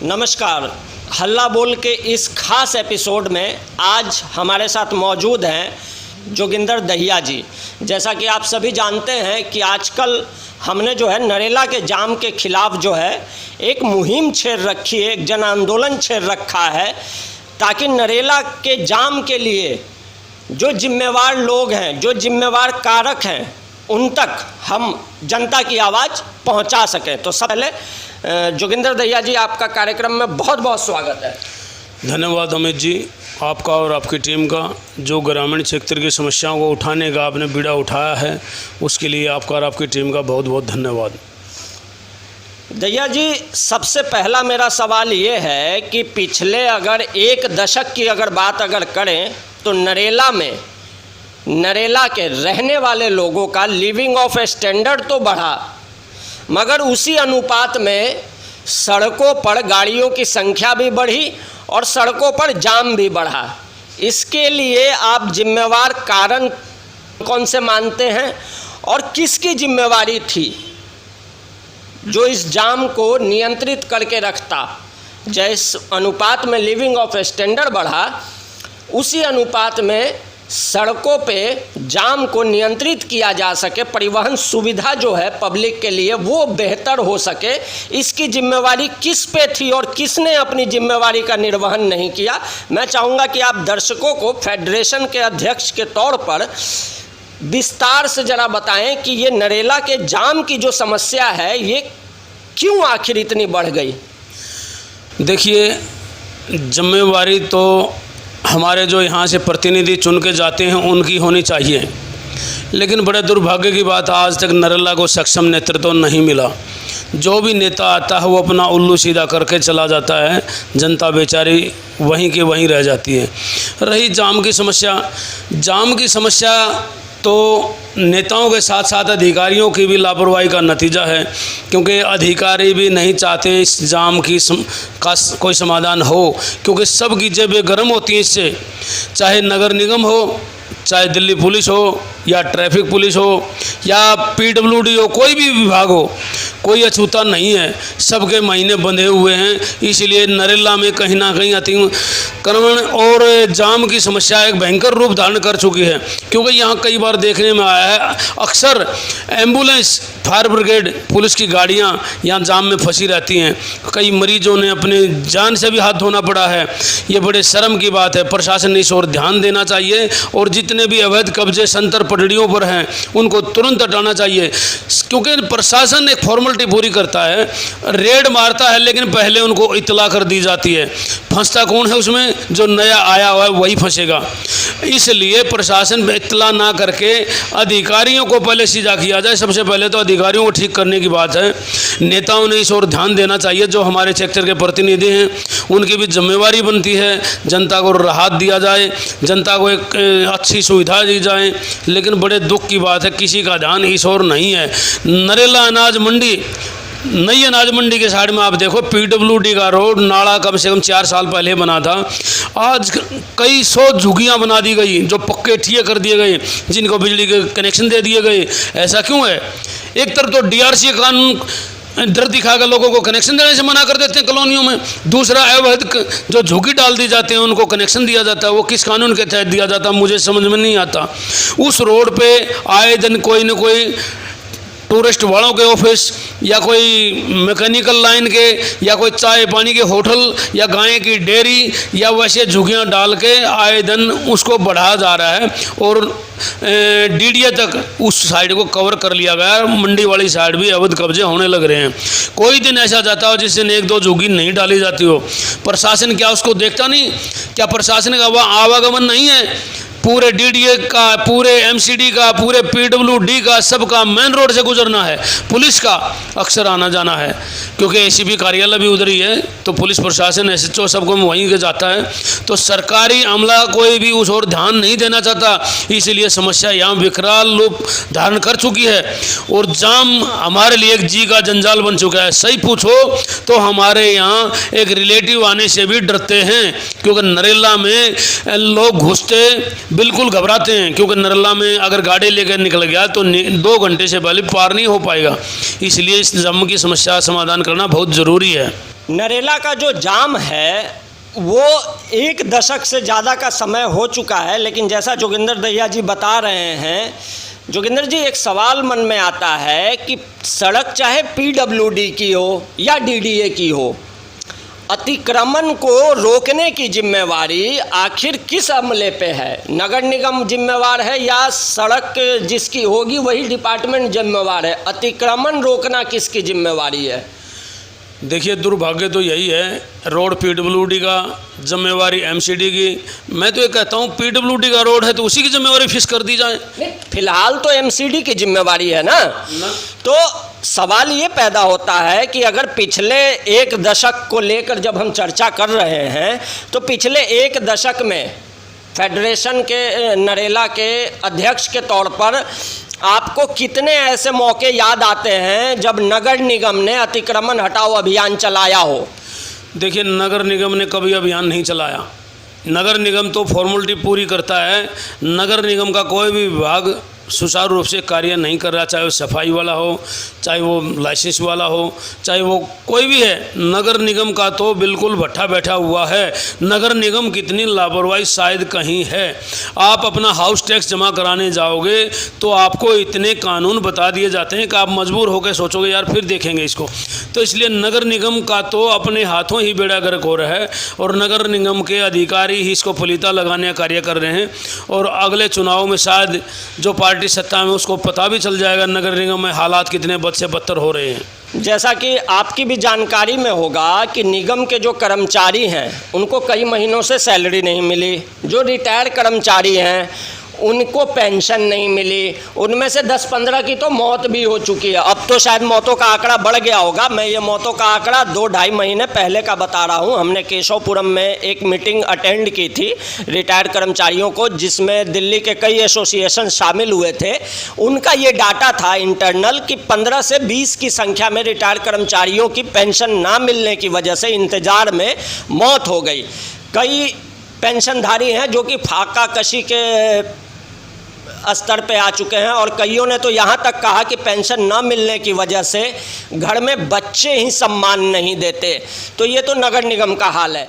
नमस्कार। हल्ला बोल के इस खास एपिसोड में आज हमारे साथ मौजूद हैं जोगिंदर दहिया जी। जैसा कि आप सभी जानते हैं कि आजकल हमने जो है नरेला के जाम के खिलाफ जो है एक मुहिम छेड़ रखी है, एक जन आंदोलन छेड़ रखा है, ताकि नरेला के जाम के लिए जो जिम्मेवार लोग हैं, जो जिम्मेवार कारक हैं, उन तक हम जनता की आवाज़ पहुंचा सकें। तो सब पहले जोगिंदर दहिया जी, आपका कार्यक्रम में बहुत बहुत स्वागत है। धन्यवाद अमित जी, आपका और आपकी टीम का, जो ग्रामीण क्षेत्र की समस्याओं को उठाने का आपने बीड़ा उठाया है, उसके लिए आपका और आपकी टीम का बहुत बहुत धन्यवाद। दहिया जी, सबसे पहला मेरा सवाल ये है कि पिछले अगर एक दशक की अगर बात करें तो नरेला के रहने वाले लोगों का लिविंग ऑफ स्टैंडर्ड तो बढ़ा, मगर उसी अनुपात में सड़कों पर गाड़ियों की संख्या भी बढ़ी और सड़कों पर जाम भी बढ़ा। इसके लिए आप जिम्मेवार कारण कौन से मानते हैं और किसकी जिम्मेवारी थी जो इस जाम को नियंत्रित करके रखता? जिस अनुपात में लिविंग ऑफ स्टैंडर्ड बढ़ा, उसी अनुपात में सड़कों पे जाम को नियंत्रित किया जा सके, परिवहन सुविधा जो है पब्लिक के लिए वो बेहतर हो सके। इसकी जिम्मेवारी किस पे थी और किसने अपनी जिम्मेवारी का निर्वहन नहीं किया? मैं चाहूँगा कि आप दर्शकों को फेडरेशन के अध्यक्ष के तौर पर विस्तार से ज़रा बताएं कि ये नरेला के जाम की जो समस्या है ये क्यों आखिर इतनी बढ़ गई? देखिए, जिम्मेवारी तो हमारे जो यहाँ से प्रतिनिधि चुन के जाते हैं उनकी होनी चाहिए, लेकिन बड़े दुर्भाग्य की बात, आज तक नरेला को सक्षम नेतृत्व नहीं मिला। जो भी नेता आता है वो अपना उल्लू सीधा करके चला जाता है, जनता बेचारी वहीं की वहीं रह जाती है। रही जाम की समस्या तो नेताओं के साथ साथ अधिकारियों की भी लापरवाही का नतीजा है, क्योंकि अधिकारी भी नहीं चाहते इस जाम का कोई समाधान हो, क्योंकि सब की जेबें गर्म होती हैं इससे। चाहे नगर निगम हो, चाहे दिल्ली पुलिस हो, या ट्रैफिक पुलिस हो, या पीडब्ल्यूडी हो, कोई भी विभाग हो, कोई अछूता नहीं है, सबके महीने बंधे हुए हैं। इसलिए नरेला में कहीं ना कहीं अतिक्रमण और जाम की समस्या एक भयंकर रूप धारण कर चुकी है, क्योंकि यहाँ कई बार देखने में आया है अक्सर एम्बुलेंस, फायर ब्रिगेड, पुलिस की गाड़ियाँ यहाँ जाम में फंसी रहती हैं। कई मरीजों ने अपने जान से भी हाथ धोना पड़ा है। ये बड़े शर्म की बात है। प्रशासन ने इस ओर ध्यान देना चाहिए और जितने भी अवैध कब्जे संतर पटड़ियों पर हैं उनको तुरंत हटाना चाहिए, क्योंकि प्रशासन एक फॉर्मेलिटी पूरी करता है, रेड मारता है, लेकिन पहले उनको इत्तला कर दी जाती है। फंसता कौन है उसमें? जो नया आया हुआ है वही फंसेगा। इसलिए प्रशासन इत्तला ना करके अधिकारियों को पहले सीधा किया जाए। सबसे पहले तो अधिकारियों को ठीक करने की बात है। नेताओं ने इस ओर ध्यान देना चाहिए। जो हमारे सेक्टर के प्रतिनिधि हैं उनकी भी जिम्मेवारी बनती है, जनता को राहत दिया जाए, जनता को एक अच्छी सुविधा दी जाए। लेकिन बड़े दुख की बात है, किसी का ध्यान इस ओर नहीं है। नरेला अनाज मंडी, नई अनाज मंडी के साइड में आप देखो, पीडब्ल्यूडी का रोड नाला कम से कम 4 साल पहले बना था। आज कई 100 झुग्गियाँ बना दी गई, जो पक्के ठिए कर दिए गए, जिनको बिजली के कनेक्शन दे दिए गए। ऐसा क्यों है? एक तरफ तो डीआरसी कानून डर दिखाकर लोगों को कनेक्शन देने से मना कर देते हैं कॉलोनियों में, दूसरा अवैध जो झुग्गी डाल दी जाते हैं उनको कनेक्शन दिया जाता है। वो किस कानून के तहत दिया जाता है मुझे समझ में नहीं आता। उस रोड पे आए दिन कोई न कोई टूरिस्ट वालों के ऑफिस, या कोई मैकेनिकल लाइन के, या कोई चाय पानी के होटल, या गाय की डेयरी, या वैसे झुग्गियाँ डाल के आए दिन उसको बढ़ाया जा रहा है और डीडीए तक उस साइड को कवर कर लिया गया है। मंडी वाली साइड भी अवैध कब्जे होने लग रहे हैं। कोई दिन ऐसा जाता हो जिस दिन 1-2 झुग्गी नहीं डाली जाती हो। प्रशासन क्या उसको देखता नहीं? क्या प्रशासन का वहाँ आवागमन नहीं है? पूरे डीडीए का, पूरे एमसीडी का, पूरे पीडब्ल्यूडी का, सबका मेन रोड से गुजरना है। पुलिस का अक्सर आना जाना है, क्योंकि एसीपी कार्यालय भी उधर ही है, तो पुलिस प्रशासन, एसएचओ सबको वहीं के जाता है। तो सरकारी अमला कोई भी उस ओर ध्यान नहीं देना चाहता, इसलिए समस्या यहाँ विकराल रूप धारण कर चुकी है। और जाम हमारे लिए एक जी का जंजाल बन चुका है। सही पूछो तो हमारे यहाँ एक रिलेटिव आने से भी डरते हैं, क्योंकि नरेला में लोग घुसते बिल्कुल घबराते हैं, क्योंकि नरेला में अगर गाड़ी लेकर निकल गया तो 2 घंटे से पहले पार नहीं हो पाएगा। इसलिए इस जाम की समस्या समाधान करना बहुत ज़रूरी है। नरेला का जो जाम है वो 1 दशक से ज़्यादा का समय हो चुका है, लेकिन जैसा जोगिंदर दहिया जी बता रहे हैं, जोगिंदर जी एक सवाल मन में आता है कि सड़क चाहे पीडब्ल्यूडी की हो या डीडीए की हो, अतिक्रमण को रोकने की जिम्मेवारी आखिर किस अमले पे है? नगर निगम जिम्मेवार है या सड़क जिसकी होगी वही डिपार्टमेंट जिम्मेवार है? अतिक्रमण रोकना किसकी जिम्मेवारी है? देखिए, दुर्भाग्य तो यही है, रोड पीडब्ल्यूडी का, जिम्मेवारी एमसीडी की। मैं तो ये कहता हूँ पीडब्ल्यूडी का रोड है तो उसी की जिम्मेवारी फिक्स कर दी जाए। नहीं, फिलहाल तो एमसीडी की जिम्मेवारी है ना। तो सवाल ये पैदा होता है कि अगर पिछले 1 दशक को लेकर जब हम चर्चा कर रहे हैं तो पिछले 1 दशक में फेडरेशन के नरेला के अध्यक्ष के तौर पर आपको कितने ऐसे मौके याद आते हैं जब नगर निगम ने अतिक्रमण हटाओ अभियान चलाया हो? देखिए, नगर निगम ने कभी अभियान नहीं चलाया। नगर निगम तो फॉर्मेलिटी पूरी करता है। नगर निगम का कोई भी विभाग सुचारू रूप से कार्य नहीं कर रहा, चाहे वो सफाई वाला हो, चाहे वो लाइसेंस वाला हो, चाहे वो कोई भी है। नगर निगम का तो बिल्कुल भट्ठा बैठा हुआ है। नगर निगम कितनी लापरवाही शायद कहीं है। आप अपना हाउस टैक्स जमा कराने जाओगे तो आपको इतने कानून बता दिए जाते हैं कि आप मजबूर होकर सोचोगे यार फिर देखेंगे इसको। तो इसलिए नगर निगम का तो अपने हाथों ही बेड़ा गर्क हो रहा है और नगर निगम के अधिकारी ही इसको फलीता लगाने का कार्य कर रहे हैं। और अगले चुनाव में शायद जो पार्टी सत्ता में उसको पता भी चल जाएगा नगर निगम में हालात कितने बद से बदतर हो रहे हैं। जैसा कि आपकी भी जानकारी में होगा कि निगम के जो कर्मचारी हैं उनको कई महीनों से सैलरी नहीं मिली, जो रिटायर्ड कर्मचारी हैं उनको पेंशन नहीं मिली, उनमें से 10-15 की तो मौत भी हो चुकी है। अब तो शायद मौतों का आंकड़ा बढ़ गया होगा। मैं ये मौतों का आंकड़ा 2-2.5 महीने पहले का बता रहा हूँ। हमने केशवपुरम में एक मीटिंग अटेंड की थी रिटायर्ड कर्मचारियों को, जिसमें दिल्ली के कई एसोसिएशन शामिल हुए थे। उनका ये डाटा था इंटरनल कि 15 से 20 की संख्या में रिटायर्ड कर्मचारियों की पेंशन ना मिलने की वजह से इंतज़ार में मौत हो गई। कई पेंशनधारी हैं जो कि फाका कशी के स्तर पे आ चुके हैं और कईयों ने तो यहाँ तक कहा कि पेंशन न मिलने की वजह से घर में बच्चे ही सम्मान नहीं देते। तो ये तो नगर निगम का हाल है।